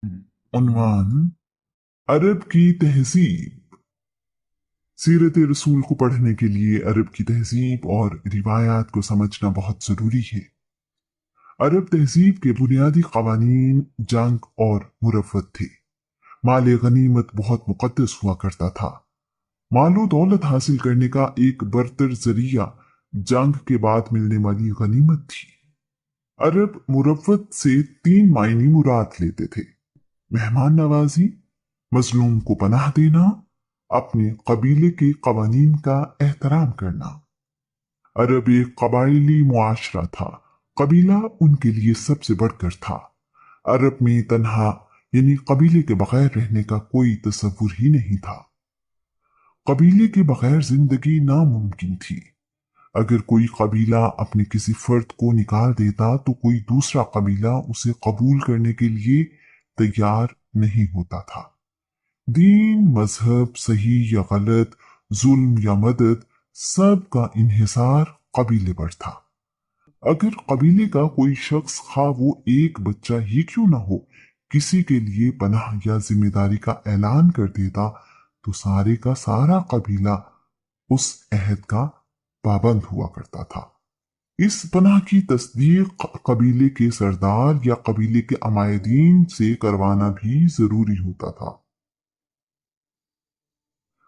उन्वान अरब की तहजीब। सीरत रसूल को पढ़ने के लिए अरब की तहजीब और रिवायात को समझना बहुत जरूरी है। अरब तहजीब के बुनियादी कवानीन जंग और मुरफ़्फ़त थे। माल गनीमत बहुत मुकद्दस हुआ करता था। मालो दौलत हासिल करने का एक बरतर जरिया जंग के बाद मिलने वाली गनीमत थी। अरब मुरफ़्फ़त से तीन मायनी मुराद लेते थे। मेहमान नवाजी, मजलूम को पनाह देना, अपने कबीले के कवानीन का एहतराम करना। अरब एक कबायली मुआशरा था। कबीला उनके लिए सबसे बढ़कर था। अरब में तन्हा यानी कबीले के बगैर रहने का कोई तस्वुर ही नहीं था। कबीले के बगैर जिंदगी नामुमकिन थी। अगर कोई कबीला अपने किसी फर्द को निकाल देता तो कोई दूसरा कबीला उसे कबूल करने के लिए तैयार नहीं होता था। दीन, मजहब, सही या गलत, जुल्म या मदद, सब का इन्हिसार कबीले पर था। अगर कबीले का कोई शख्स, खा वो एक बच्चा ही क्यों ना हो, किसी के लिए पनाह या जिम्मेदारी का ऐलान कर देता तो सारे का सारा कबीला उस अहद का पाबंद हुआ करता था। इस पनाह की तस्दीक कबीले के सरदार या कबीले के अमायदीन से करवाना भी जरूरी होता था।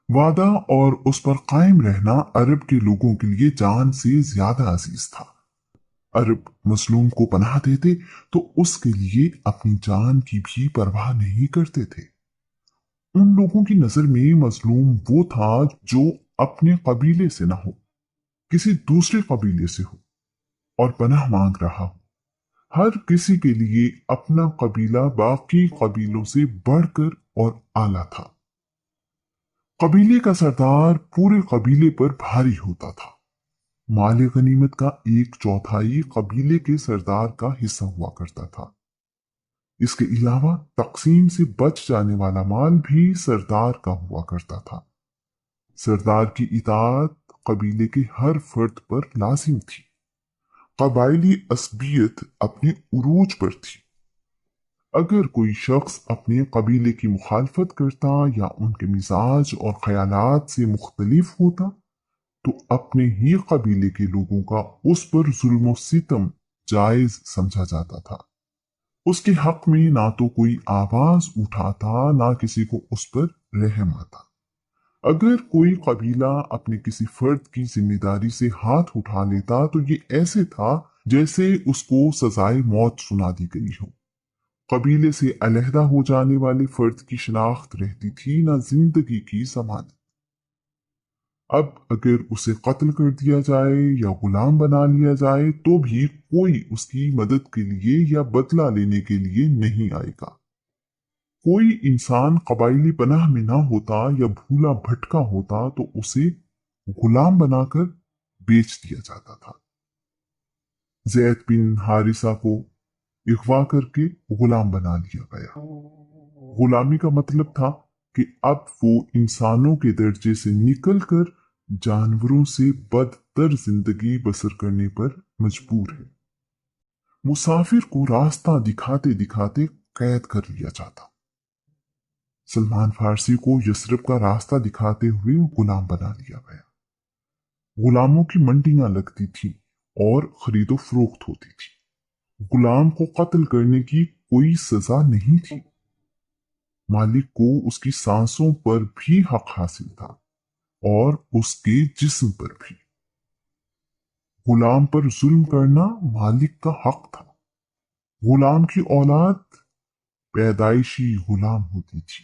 वादा और उस पर कायम रहना अरब के लोगों के लिए जान से ज्यादा अजीज था। अरब मजलूम को पनाह देते तो उसके लिए अपनी जान की भी परवाह नहीं करते थे। उन लोगों की नजर में मजलूम वो था जो अपने कबीले से ना हो, किसी दूसरे कबीले से हो और पनाह मांग रहा हो। हर किसी के लिए अपना कबीला बाकी कबीलों से बढ़कर और आला था। कबीले का सरदार पूरे कबीले पर भारी होता था। माल गनीमत का एक चौथाई कबीले के सरदार का हिस्सा हुआ करता था। इसके अलावा तकसीम से बच जाने वाला माल भी सरदार का हुआ करता था। सरदार की इताअत कबीले के हर फर्द पर लाजिम थी। कबायली असबियत अपने उरूज पर थी। अगर कोई शख्स अपने कबीले की मुखालफत करता या उनके मिजाज और ख्यालात से मुख्तलिफ होता तो अपने ही कबीले के लोगों का उस पर जुल्म सितम जायज समझा जाता था। उसके हक में ना तो कोई आवाज उठाता ना किसी को उस पर रहम आता। अगर कोई कबीला अपने किसी फर्द की जिम्मेदारी से हाथ उठा लेता तो ये ऐसे था जैसे उसको सजाए मौत सुना दी गई हो। कबीले से अलहदा हो जाने वाले फर्द की शिनाख्त रहती थी ना जिंदगी की जमानत। अब अगर उसे कत्ल कर दिया जाए या गुलाम बना लिया जाए तो भी कोई उसकी मदद के लिए या बदला लेने के लिए नहीं आएगा। कोई इंसान कबायली पनाह में ना होता या भूला भटका होता तो उसे गुलाम बनाकर बेच दिया जाता था। जैद बिन हारिसा को अगवा करके गुलाम बना लिया गया। गुलामी का मतलब था कि अब वो इंसानों के दर्जे से निकलकर जानवरों से बदतर जिंदगी बसर करने पर मजबूर है। मुसाफिर को रास्ता दिखाते दिखाते कैद कर लिया जाता। सलमान फारसी को यसरब का रास्ता दिखाते हुए गुलाम बना लिया गया। गुलामों की मंडियां लगती थी और खरीदो फरोख्त होती थी। गुलाम को कत्ल करने की कोई सजा नहीं थी। मालिक को उसकी सांसों पर भी हक हासिल था और उसके जिस्म पर भी। गुलाम पर जुल्म करना मालिक का हक था। गुलाम की औलाद पैदाइशी गुलाम होती थी।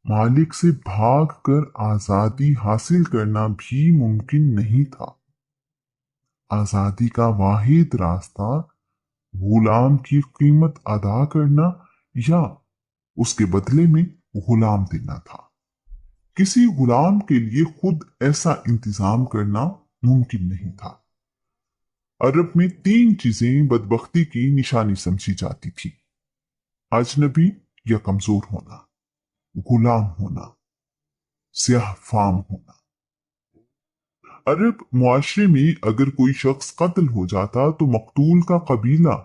मालिक से भाग कर आजादी हासिल करना भी मुमकिन नहीं था। आजादी का वाहिद रास्ता गुलाम की कीमत अदा करना या उसके बदले में गुलाम देना था। किसी गुलाम के लिए खुद ऐसा इंतजाम करना मुमकिन नहीं था। अरब में तीन चीजें बदबख्ती की निशानी समझी जाती थी: अजनबी या कमजोर होना, गुलाम होना, स्याह फाम होना। अरब मुआशरे में अगर कोई शख्स कत्ल हो जाता तो मकतूल का कबीला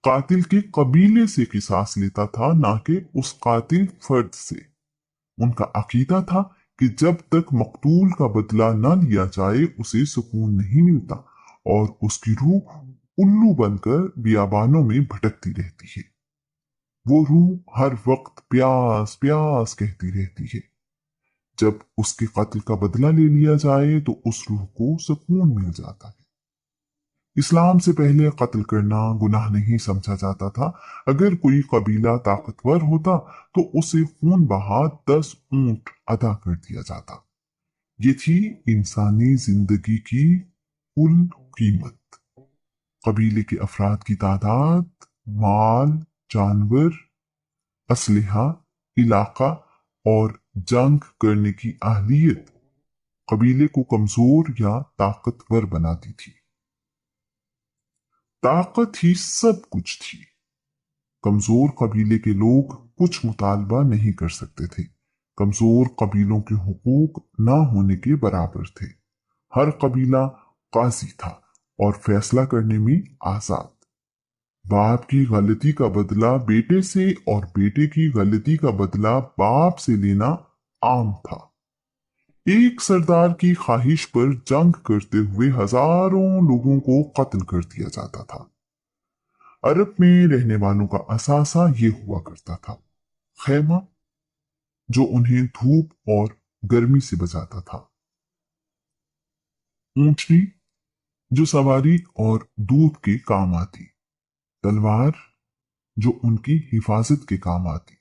कातिल के कबीले से किसास लेता था, ना कि उस कातिल फर्द से। उनका अकीदा था कि जब तक मकतूल का बदला न लिया जाए उसे सुकून नहीं मिलता और उसकी रूह उल्लू बनकर बियाबानों में भटकती रहती है। वो रूह हर वक्त प्यास प्यास कहती रहती है। जब उसके कत्ल का बदला ले लिया जाए तो उस रूह को सुकून मिल जाता है। इस्लाम से पहले कत्ल करना गुनाह नहीं समझा जाता था। अगर कोई कबीला ताकतवर होता तो उसे खून बहा 10 ऊंट अदा कर दिया जाता। ये थी इंसानी जिंदगी की कुल कीमत। कबीले के अफराद की तादाद, माल, जानवर, असलहा, इलाका और जंग करने की अहलियत कबीले को कमजोर या ताकतवर बनाती थी। ताकत ही सब कुछ थी। कमजोर कबीले के लोग कुछ मुतालबा नहीं कर सकते थे। कमजोर कबीलों के हुकूक ना होने के बराबर थे। हर कबीला काजी था और फैसला करने में आजाद। बाप की गलती का बदला बेटे से और बेटे की गलती का बदला बाप से लेना आम था। एक सरदार की ख्वाहिश पर जंग करते हुए हजारों लोगों को कत्ल कर दिया जाता था। अरब में रहने वालों का असासा ये हुआ करता था। खैमा, जो उन्हें धूप और गर्मी से बचाता था। ऊंटनी, जो सवारी और दूध के काम आती। तलवार, जो उनकी हिफाजत के काम आती।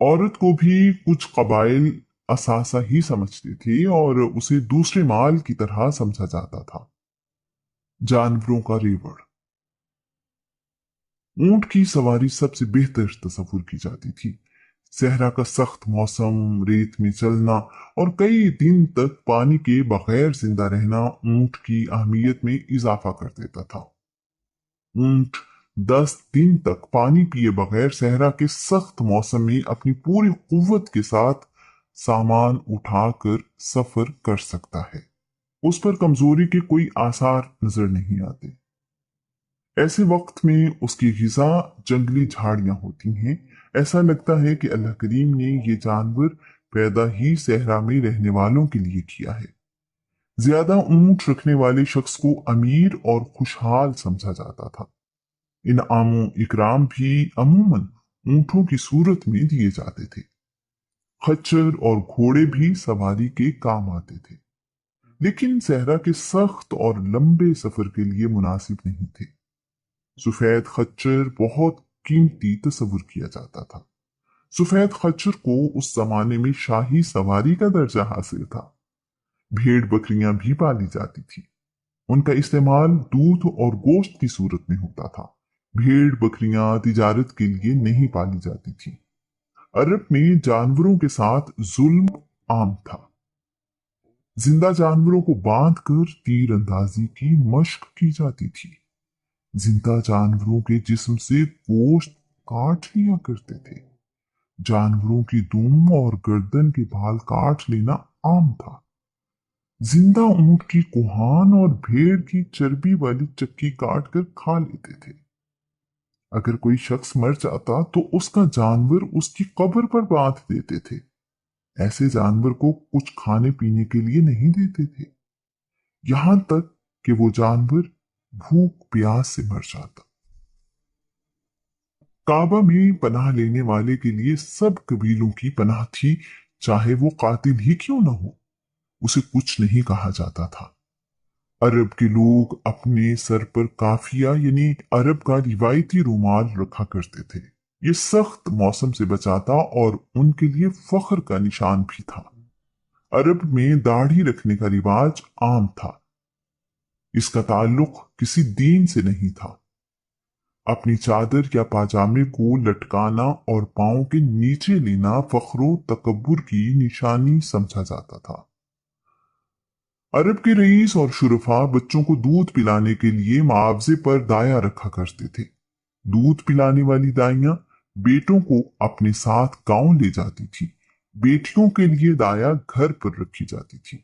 औरत को भी कुछ कबाइल असासा ही समझते थे और उसे दूसरे माल की तरह समझा जाता था। जानवरों का रेवड़। ऊंट की सवारी सबसे बेहतर तस्वुर की जाती थी। सहरा का सख्त मौसम, रेत में चलना और कई दिन तक पानी के बगैर जिंदा रहना ऊंट की अहमियत में इजाफा कर देता था। ऊंट 10 दिन तक पानी पिए बगैर सहरा के सख्त मौसम में अपनी पूरी कुव्वत के साथ सामान उठाकर सफर कर सकता है। उस पर कमजोरी के कोई आसार नजर नहीं आते। ऐसे वक्त में उसकी गिजा जंगली झाड़ियां होती हैं। ऐसा लगता है कि अल्लाह करीम ने ये जानवर पैदा ही सहरा में रहने वालों के लिए किया है। ज्यादा ऊंट रखने वाले शख्स को अमीर और खुशहाल समझा जाता था। इनामो इकराम भी अमूमन ऊंटों की सूरत में दिए जाते थे। खच्चर और घोड़े भी सवारी के काम आते थे, लेकिन सहरा के सख्त और लंबे सफर के लिए मुनासिब नहीं थे। सफेद खच्चर बहुत कीमती तस्वुर किया जाता था। सफेद खच्चर को उस जमाने में शाही सवारी का दर्जा हासिल था। भेड़ बकरियां भी पाली जाती थी। उनका इस्तेमाल दूध और गोश्त की सूरत में होता था। भेड़ बकरियां तिजारत के लिए नहीं पाली जाती थी। अरब में जानवरों के साथ जुल्म आम था। जिंदा जानवरों को बांधकर तीर अंदाजी की मशक की जाती थी। जिंदा जानवरों के जिस्म से गोश्त काट लिया करते थे। जानवरों की दुम और गर्दन के बाल काट लेना आम था। जिंदा ऊंट की कुहान और भेड़ की चर्बी वाली चक्की काट कर खा लेते थे। अगर कोई शख्स मर जाता तो उसका जानवर उसकी कब्र पर बांध देते थे। ऐसे जानवर को कुछ खाने पीने के लिए नहीं देते थे, यहां तक कि वो जानवर भूख प्यास से मर जाता। काबा में पनाह लेने वाले के लिए सब कबीलों की पनाह थी, चाहे वो कातिल ही क्यों न हो। उसे कुछ नहीं कहा जाता था। अरब के लोग अपने सर पर काफिया यानी अरब का रिवायती रुमाल रखा करते थे। ये सख्त मौसम से बचाता और उनके लिए फख्र का निशान भी था। अरब में दाढ़ी रखने का रिवाज आम था। इसका ताल्लुक किसी दीन से नहीं था। अपनी चादर या पाजामे को लटकाना और पांव के नीचे लेना फख्रो तकब्बुर की निशानी समझा जाता था। अरब के रईस और शुरफा बच्चों को दूध पिलाने के लिए मुआवजे पर दाया रखा करते थे। दूध पिलाने वाली दाइयां बेटों को अपने साथ गांव ले जाती थी। बेटियों के लिए दाया घर पर रखी जाती थी।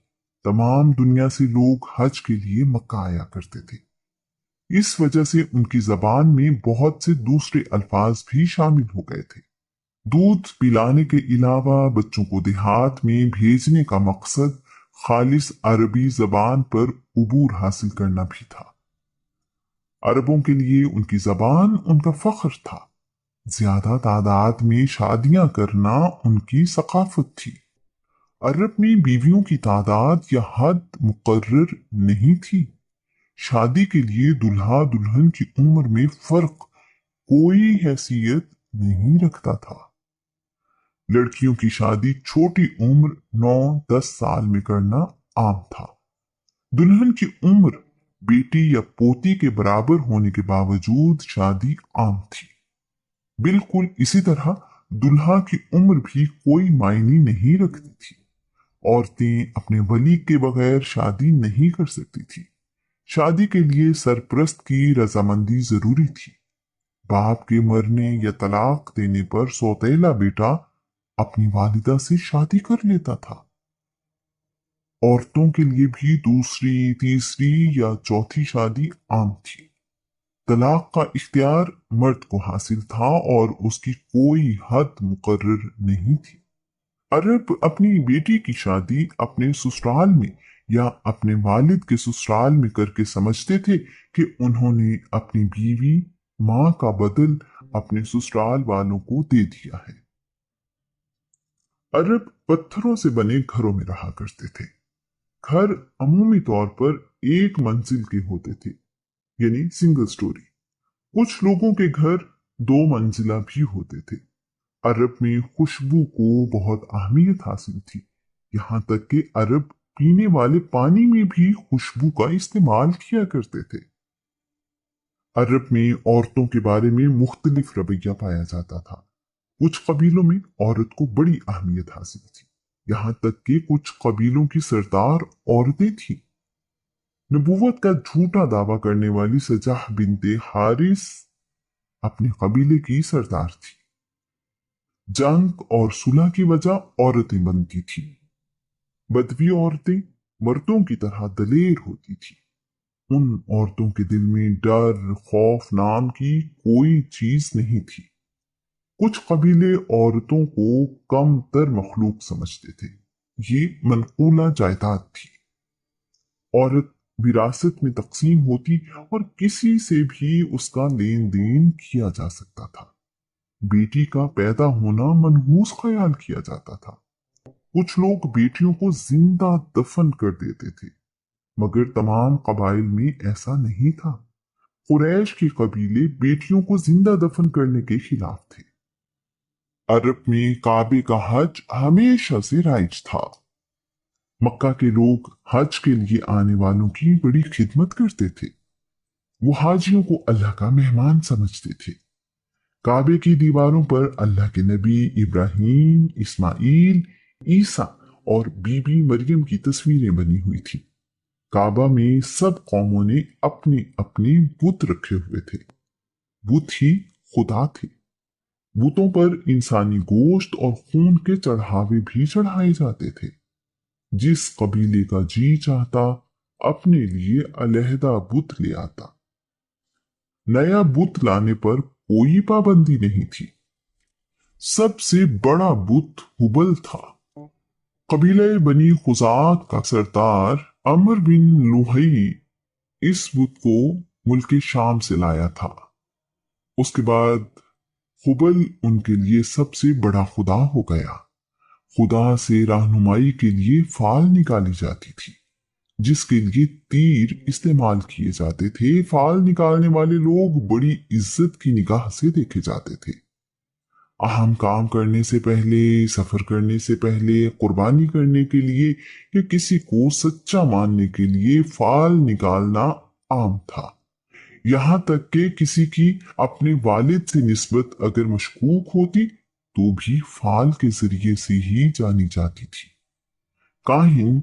तमाम दुनिया से लोग हज के लिए मक्का आया करते थे। इस वजह से उनकी जबान में बहुत से दूसरे अल्फाज भी शामिल हो गए थे। दूध पिलाने के अलावा बच्चों को देहात में भेजने का मकसद खालिस अरबी जबान पर उबूर हासिल करना भी था। अरबों के लिए उनकी जबान उनका फख्र था। ज्यादा तादाद में शादियां करना उनकी सकाफत थी। अरब में बीवियों की तादाद या हद मुकर्रर नहीं थी। शादी के लिए दुल्हा दुल्हन की उम्र में फर्क कोई हैसियत नहीं रखता था। लड़कियों की शादी छोटी उम्र 9-10 साल में करना आम था। दुल्हन की उम्र बेटी या पोती के बराबर होने के बावजूद शादी आम थी। बिल्कुल इसी तरह दुल्हा की उम्र भी कोई मायने नहीं रखती थी। औरतें अपने वली के बगैर शादी नहीं कर सकती थी। शादी के लिए सरपरस्त की रजामंदी जरूरी थी। बाप के मरने या तलाक देने पर सौतेला बेटा अपनी वालिदा से शादी कर लेता था। औरतों के लिए भी दूसरी, तीसरी या चौथी शादी आम थी। तलाक का इख्तियार मर्द को हासिल था और उसकी कोई हद मुकर्रर नहीं थी। अरब अपनी बेटी की शादी अपने ससुराल में या अपने वालिद के ससुराल में करके समझते थे कि उन्होंने अपनी बीवी मां का बदल अपने ससुराल वालों को दे दिया है। अरब पत्थरों से बने घरों में रहा करते थे। घर अमूमी तौर पर एक मंजिल के होते थे, यानी सिंगल स्टोरी। कुछ लोगों के घर 2 मंजिला भी होते थे। अरब में खुशबू को बहुत अहमियत हासिल थी। यहाँ तक कि अरब पीने वाले पानी में भी खुशबू का इस्तेमाल किया करते थे। अरब में औरतों के बारे में मुख्तलिफ रवैया पाया जाता था। कुछ कबीलों में औरत को बड़ी अहमियत हासिल थी। यहाँ तक कि कुछ कबीलों की सरदार औरतें थीं। नबूवत का झूठा दावा करने वाली सजाह बिनते हारिस अपने कबीले की सरदार थी। जंग और सुलह की वजह औरतें बनती थी। बदवी औरतें मर्दों की तरह दलेर होती थी। उन औरतों के दिल में डर, खौफ नाम की कोई चीज नहीं थी। कुछ कबीले औरतों को कम तर मखलूक समझते थे। ये मनकूला जायदाद थी। औरत विरासत में तकसीम होती और किसी से भी उसका लेन देन किया जा सकता था। बेटी का पैदा होना मनहूस ख्याल किया जाता था। कुछ लोग बेटियों को जिंदा दफन कर देते थे, मगर तमाम कबाइल में ऐसा नहीं था। कुरैश के कबीले बेटियों को जिंदा दफन करने के खिलाफ थे। अरब में काबे का हज हमेशा से राइज था। मक्का के लोग हज के लिए आने वालों की बड़ी खिदमत करते थे। वो हाजियों को अल्लाह का मेहमान समझते थे। काबे की दीवारों पर अल्लाह के नबी इब्राहिम, इस्माइल, ईसा और बीबी मरियम की तस्वीरें बनी हुई थी। काबा में सब कौमों ने अपने अपने बुत रखे हुए थे। बुत ही खुदा थे। बुतों पर इंसानी गोश्त और खून के चढ़ावे भी चढ़ाए जाते थे। जिस कबीले का जी चाहता अपने लिए अलहदा बुत ले आता। नया बुत लाने पर कोई पाबंदी नहीं थी। सबसे बड़ा बुत हुबल था। कबीले बनी खुजात का सरदार अमर बिन लुहई इस बुत को मुल्क शाम से लाया था। उसके बाद हुबल उनके लिए सबसे बड़ा खुदा हो गया। खुदा से रहनुमाई के लिए फाल निकाली जाती थी, जिसके लिए तीर इस्तेमाल किए जाते थे। फाल निकालने वाले लोग बड़ी इज्जत की निगाह से देखे जाते थे। अहम काम करने से पहले, सफर करने से पहले, कुर्बानी करने के लिए या किसी को सच्चा मानने के लिए फाल निकालना आम था। यहाँ तक कि किसी की अपने वालिद से निस्बत अगर मशकूक होती तो भी फाल के जरिए से ही जानी जाती थी। काहिन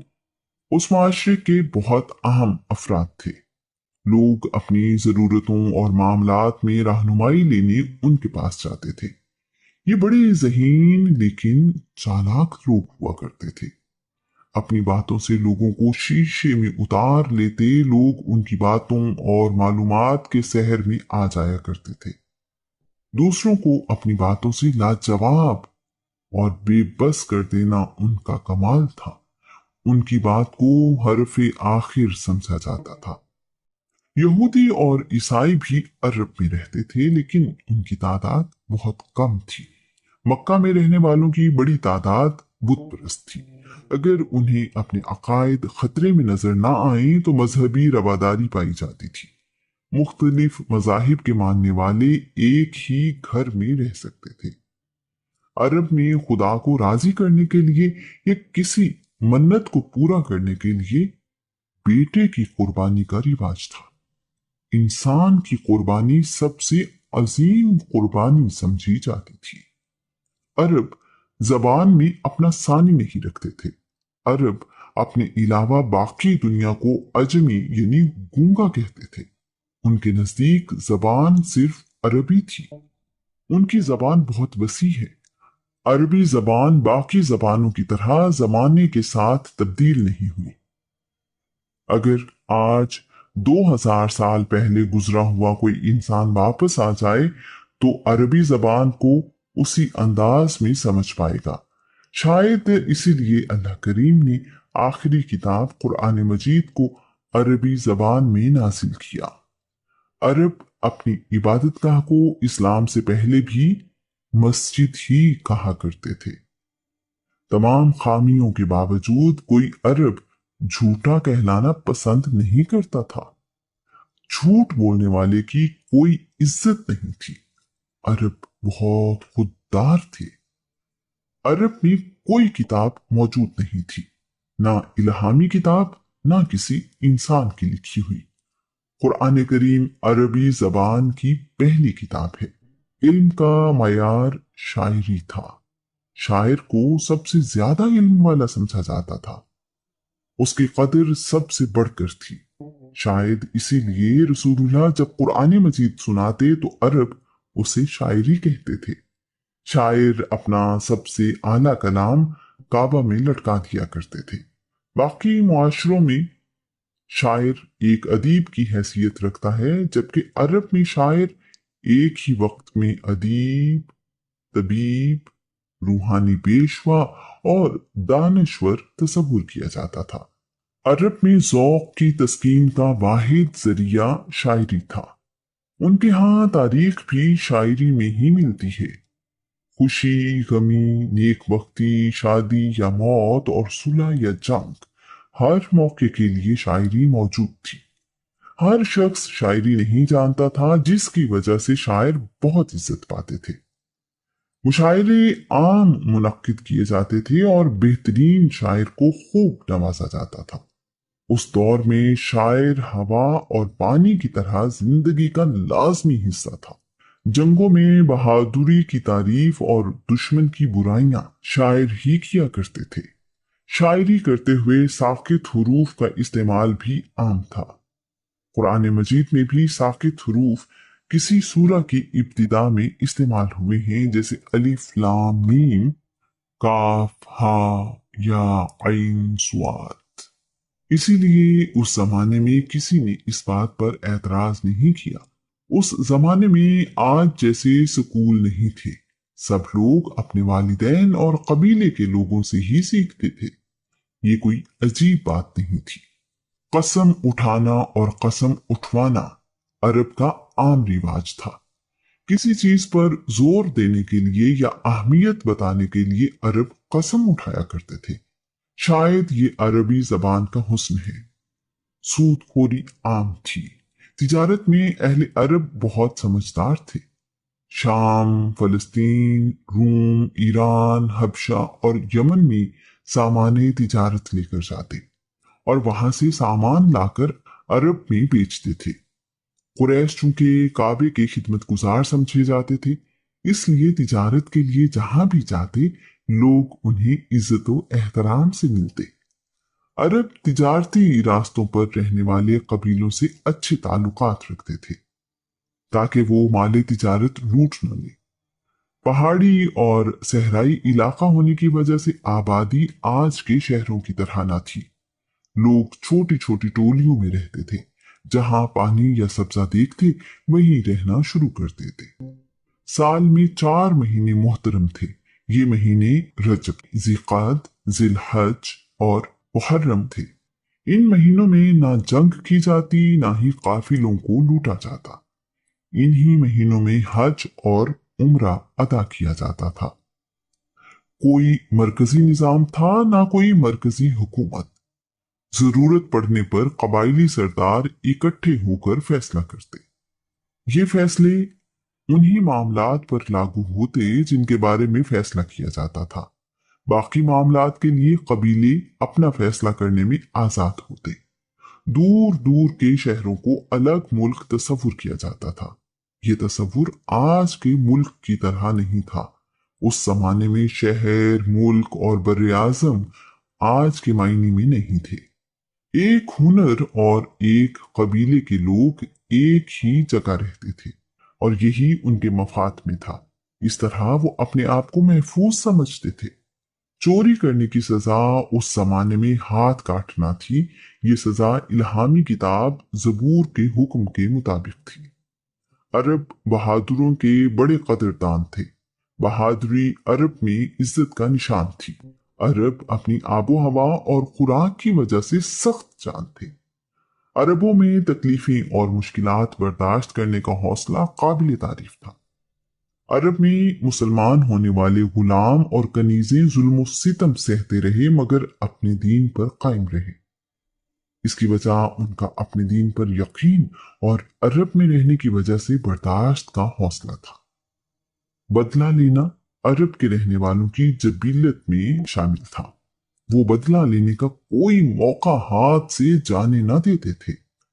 उस माशरे के बहुत अहम अफराद थे। लोग अपनी जरूरतों और मामलात में रहनुमाई लेने उनके पास जाते थे। ये बड़े ज़हीन लेकिन चालाक लोग हुआ करते थे। अपनी बातों से लोगों को शीशे में उतार लेते, लोग उनकी बातों और मालूमात के सहर में आ जाया करते थे। दूसरों को अपनी बातों से लाजवाब और बेबस कर देना उनका कमाल था। उनकी बात को हरफे आखिर समझा जाता था। यहूदी और ईसाई भी अरब में रहते थे, लेकिन उनकी तादाद बहुत कम थी। मक्का में रहने वालों की बड़ी तादाद बुत परस्त थी। अगर उन्हें अपने अकायद खतरे में नजर ना आए तो मजहबी रवादारी पाई जाती थी। मुख्तलिफ मजाहिब के मानने वाले एक ही घर में रह सकते थे। अरब में खुदा को राजी करने के लिए या किसी मन्नत को पूरा करने के लिए बेटे की कुर्बानी का रिवाज था। इंसान की कुर्बानी सबसे अजीम कुर्बानी समझी जाती थी। अरब जबान में अपना सानी नहीं रखते थे। अरब अपने अलावा बाकी दुनिया को अजमी यानी गूंगा कहते थे। उनके नजदीक जबान सिर्फ अरबी थी। उनकी जबान बहुत वसी है। अरबी जबान बाकी जबानों की तरह जमाने के साथ तब्दील नहीं हुई। अगर आज 2000 साल पहले गुजरा हुआ कोई इंसान वापस आ जाए तो अरबी जबान को उसी अंदाज में समझ पाएगा। शायद इसीलिए अल्लाह करीम ने आखिरी किताब कुरान मजीद को अरबी जबान में नाजिल किया। अरब अपनी इबादतगाह को इस्लाम से पहले भी मस्जिद ही कहा करते थे। तमाम खामियों के बावजूद कोई अरब झूठा कहलाना पसंद नहीं करता था। झूठ बोलने वाले की कोई इज्जत नहीं थी। अरब बहुत खुददार थे। अरब में कोई किताब मौजूद नहीं थी, ना इल्हामी किताब, ना किसी इंसान की लिखी हुई। कुरान करीम अरबी जबान की पहली किताब है। इल्म का मयार शायरी था। शायर को सबसे ज्यादा इल्म वाला समझा जाता था। उसकी कदर सबसे बढ़कर थी। शायद इसीलिए रसूलुल्लाह जब कुरान मजीद सुनाते तो अरब उसे शायरी कहते थे। शायर अपना सबसे आला कलाम काबा में लटका दिया करते थे। बाकी मुआशरों में शायर एक अदीब की हैसियत रखता है, जबकि अरब में शायर एक ही वक्त में अदीब, तबीब, रूहानी पेशवा और दानश्वर तस्वुर किया जाता था। अरब में ज़ौक़ की तस्कीन का वाहिद जरिया शायरी था। उनके यहाँ तारीख भी शायरी में ही मिलती है। खुशी, गमी, नेकबख्ती, शादी या मौत और सुलह या जंग, हर मौके के लिए शायरी मौजूद थी। हर शख्स शायरी नहीं जानता था, जिसकी वजह से शायर बहुत इज्जत पाते थे। मुशायरे आम मुनक्किद किए जाते थे और बेहतरीन शायर को खूब नवाजा जाता था। उस दौर में शायर हवा और पानी की तरह जिंदगी का लाजमी हिस्सा था। जंगों में बहादुरी की तारीफ और दुश्मन की बुराइयां शायर ही किया करते थे। शायरी करते हुए साकित हुरूफ का इस्तेमाल भी आम था। कुरान मजीद में भी साकित हुरूफ किसी सूरा की इब्तिदा में इस्तेमाल हुए हैं, जैसे अलिफ लाम मीम, काफ हा या ऐन स्वाद। इसीलिए उस जमाने में किसी ने इस बात पर एतराज नहीं किया। उस जमाने में आज जैसे स्कूल नहीं थे। सब लोग अपने वालिदैन और कबीले के लोगों से ही सीखते थे। ये कोई अजीब बात नहीं थी। कसम उठाना और कसम उठवाना अरब का आम रिवाज था। किसी चीज पर जोर देने के लिए या अहमियत बताने के लिए अरब कसम उठाया करते थे। शायद ये अरबी जबान का हुस्न है। सूदखोरी आम थी। तिजारत में अहले अरब बहुत समझदार थे। शाम, फलस्तीन, रूम, ईरान, हबशा और यमन में सामाने तिजारत लेकर जाते और वहां से सामान लाकर अरब में बेचते थे। कुरैश चूंकि काबे के खिदमत गुजार समझे जाते थे, इसलिए तिजारत के लिए जहां भी जाते लोग उन्हें इज्जत व एहतराम से मिलते। अरब तिजारती रास्तों पर रहने वाले कबीलों से अच्छे ताल्लुकात रखते थे ताकि वो माले तिजारत लूट न ले। पहाड़ी और सहराई इलाका होने की वजह से आबादी आज के शहरों की तरह ना थी। लोग छोटी छोटी टोलियों में रहते थे, जहां पानी या सब्जा देखते वहीं रहना शुरू करते थे। साल में 4 महीने मोहतरम थे। ये महीने रजब, जिकाद, जिलहज और मुहर्रम थे। इन महीनों में ना जंग की जाती, ना ही काफिलों को लूटा जाता। इन्हीं महीनों में हज और उम्रा अदा किया जाता था। कोई मरकजी निजाम था, ना कोई मरकजी हुकूमत। जरूरत पड़ने पर कबायली सरदार इकट्ठे होकर फैसला करते। ये फैसले उन्हीं मामलात पर लागू होते जिनके बारे में फैसला किया जाता था। बाकी मामलात के लिए कबीले अपना फैसला करने में आजाद होते। दूर दूर के शहरों को अलग मुल्क तस्वुर किया जाता था। ये तस्वुर आज के मुल्क की तरह नहीं था। उस जमाने में शहर, मुल्क और बर आजम आज के मायने में नहीं थे। एक हुनर और एक कबीले के लोग एक ही जगह रहते थे और यही उनके मफाद में था। इस तरह वो अपने आप को महफूज समझते थे। चोरी करने की सजा उस जमाने में हाथ काटना थी। ये सजा इल्हामी किताब जबूर के हुक्म के मुताबिक थी। अरब बहादुरों के बड़े कदरदान थे। बहादुरी अरब में इज्जत का निशान थी। अरब अपनी आबो हवा और खुराक की वजह से सख्त जान थे। अरबों में तकलीफें और मुश्किलात बर्दाश्त करने का हौसला काबिल तारीफ था। अरब में मुसलमान होने वाले गुलाम और कनीजें जुल्म सितम सहते रहे, मगर अपने दीन पर कायम रहे। इसकी वजह उनका अपने दीन पर यकीन और अरब में रहने की वजह से बर्दाश्त का हौसला था। बदला लेना अरब के रहने वालों की जबीलत में शामिल था। वो बदला लेने का कोई मौका हाथ से जाने न देते थे।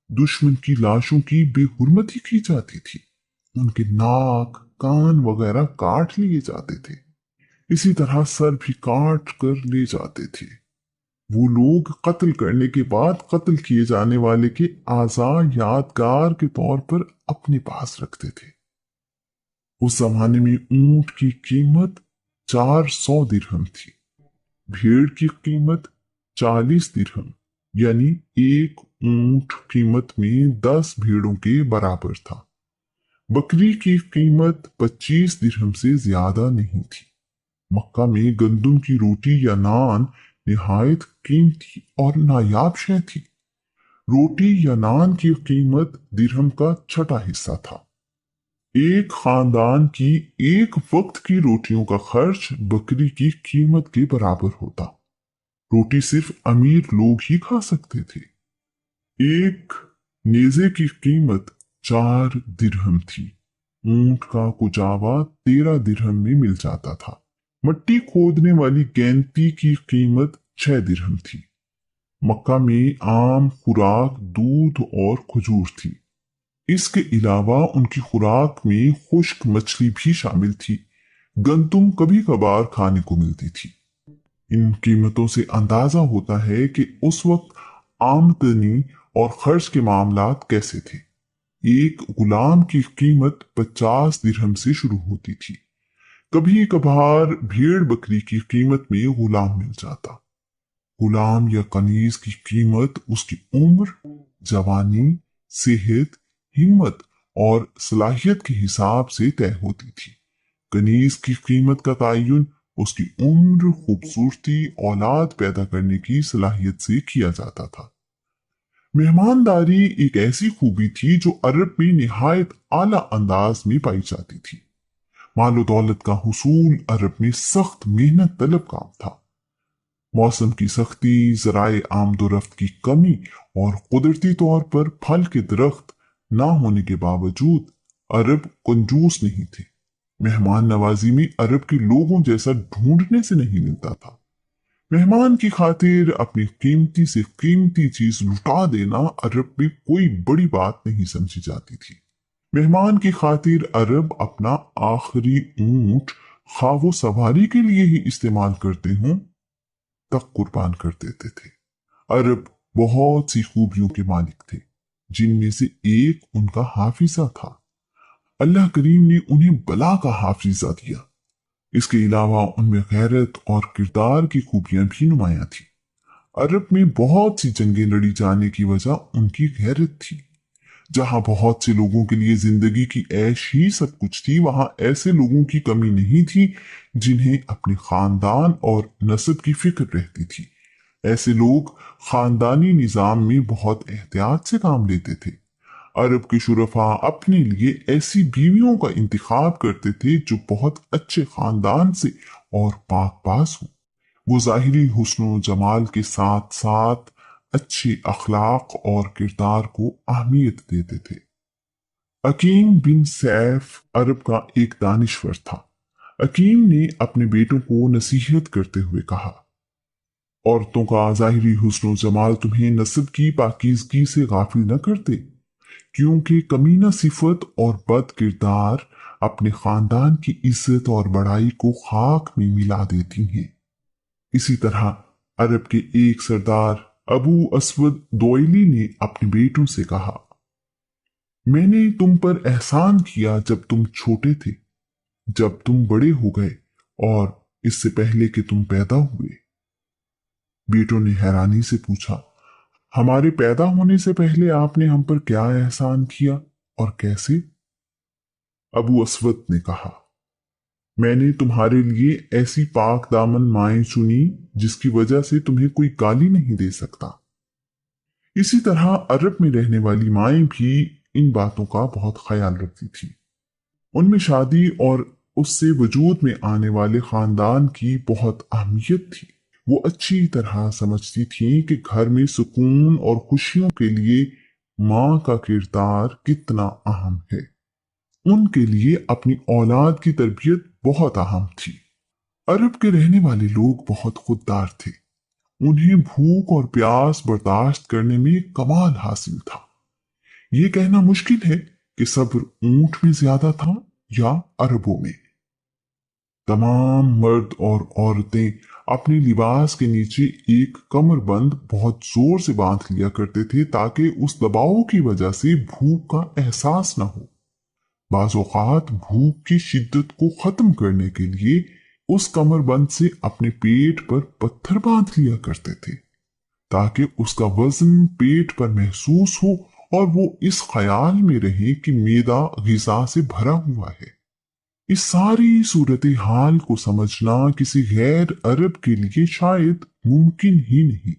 दुश्मन की लाशों की बेहुरमती की जाती थी। उनके नाक, कान वगैरह काट लिए जाते थे। इसी तरह सर भी काट कर ले जाते थे। वो लोग कत्ल करने के बाद कत्ल किए जाने वाले के आज़ा यादगार के तौर पर अपने पास रखते थे। उस जमाने में ऊंट की कीमत 400 दिरहम थी। भेड़ की कीमत 40 दिरहम, यानी एक ऊंट कीमत में 10 भेड़ों के बराबर था। बकरी की कीमत 25 दिरहम से ज्यादा नहीं थी। मक्का में गंदुम की रोटी या नान निहायत कीमती और नायाब शय थी। रोटी या नान की कीमत दिरहम का छठा हिस्सा था। एक खानदान की एक वक्त की रोटियों का खर्च बकरी की कीमत के बराबर होता। रोटी सिर्फ अमीर लोग ही खा सकते थे। एक नेजे की कीमत 4 दिरहम थी। ऊंट का कुचावा 13 दिरहम में मिल जाता था। मट्टी खोदने वाली गैंती की कीमत 6 दिरहम थी। मक्का में आम खुराक दूध और खजूर थी। इसके अलावा उनकी खुराक में खुश्क मछली भी शामिल थी। गंदुम कभी कभार खाने को मिलती थी। इन कीमतों से अंदाजा होता है कि उस वक्त आमदनी और खर्च के मामलात कैसे थे। एक गुलाम की कीमत 50 दिरहम से शुरू होती थी। कभी कभार भेड़ बकरी की कीमत में गुलाम मिल जाता। गुलाम या कनीज की कीमत उसकी उम्र, जवानी, सेहत, हिम्मत और सलाहियत के हिसाब से तय होती थी। कनीज की कीमत का तयन उसकी उम्र, खूबसूरती, औलाद पैदा करने की सलाहियत से किया जाता था। मेहमानदारी एक ऐसी खूबी थी जो अरब में निहायत आला अंदाज में पाई जाती थी। मालो दौलत का हुसूल अरब में सख्त मेहनत तलब काम था। मौसम की सख्ती, जराए आमदोरफ्त की कमी और कुदरती तौर पर फल के दरख्त ना होने के बावजूद अरब कंजूस नहीं थे। मेहमान नवाजी में अरब के लोगों जैसा ढूंढने से नहीं मिलता था। मेहमान की खातिर अपनी कीमती से कीमती चीज लुटा देना अरब में कोई बड़ी बात नहीं समझी जाती थी। मेहमान की खातिर अरब अपना आखिरी ऊंट खा वो सवारी के लिए ही इस्तेमाल करते हों तक कुर्बान कर देते थे। अरब बहुत सी खूबियों के मालिक थे, जिनमें से एक उनका हाफिजा था। अल्लाह करीम ने उन्हें बला का हाफिजा दिया। इसके अलावा उनमें गैरत और किरदार की खूबियां भी नुमायां थी। अरब में बहुत सी जंगें लड़ी जाने की वजह उनकी गैरत थी। जहां बहुत से लोगों के लिए जिंदगी की ऐश ही सब कुछ थी, वहां ऐसे लोगों की कमी नहीं थी जिन्हें अपने खानदान और नस्ब की फिक्र रहती थी। ऐसे लोग खानदानी निजाम में बहुत एहतियात से काम लेते थे। अरब के शुरफा अपने लिए ऐसी बीवियों का इंतखाब करते थे जो बहुत अच्छे खानदान से और पाक पास हो। वो ज़ाहिरी हुस्न जमाल के साथ साथ अच्छे अखलाक और किरदार को अहमियत देते थे। अकीम बिन सैफ अरब का एक दानिश्वर था। अकीम ने अपने बेटों को नसीहत करते हुए कहा, औरतों का ज़ाहिरी हुस्न जमाल तुम्हें नस्ब की पाकीज़गी से गाफिल न करते, क्योंकि कमीना सिफत और बद किरदार अपने खानदान की इज्जत और बड़ाई को खाक में मिला देती हैं। इसी तरह अरब के एक सरदार अबू असवद दोइली ने अपने बेटों से कहा, मैंने तुम पर एहसान किया जब तुम छोटे थे, जब तुम बड़े हो गए और इससे पहले कि तुम पैदा हुए। बेटों ने हैरानी से पूछा, हमारे पैदा होने से पहले आपने हम पर क्या एहसान किया और कैसे? अबू असवद ने कहा, मैंने तुम्हारे लिए ऐसी पाक दामन माएं चुनी जिसकी वजह से तुम्हें कोई गाली नहीं दे सकता। इसी तरह अरब में रहने वाली माएं भी इन बातों का बहुत ख्याल रखती थी। उनमें शादी और उससे वजूद में आने वाले खानदान की बहुत अहमियत थी। वो अच्छी तरह समझती थी कि घर में सुकून और खुशियों के लिए माँ का किरदार कितना अहम है। उनके लिए अपनी औलाद की तरबियत बहुत अहम थी। अरब के रहने वाले लोग बहुत खुददार थे। उन्हें भूख और प्यास बर्दाश्त करने में कमाल हासिल था। ये कहना मुश्किल है कि सब्र ऊंट में ज्यादा था या अरबों में। तमाम मर्द और औरतें अपने लिबास के नीचे एक कमरबंद बहुत जोर से बांध लिया करते थे ताकि उस दबाव की वजह से भूख का एहसास न हो। बाज़ औक़ात भूख की शिद्दत को खत्म करने के लिए उस कमरबंद से अपने पेट पर पत्थर बांध लिया करते थे ताकि उसका वजन पेट पर महसूस हो और वो इस ख्याल में रहे कि मैदा ग़िज़ा से भरा हुआ है। इस सारी सूरत हाल को समझना किसी गैर अरब के लिए शायद मुमकिन ही नहीं।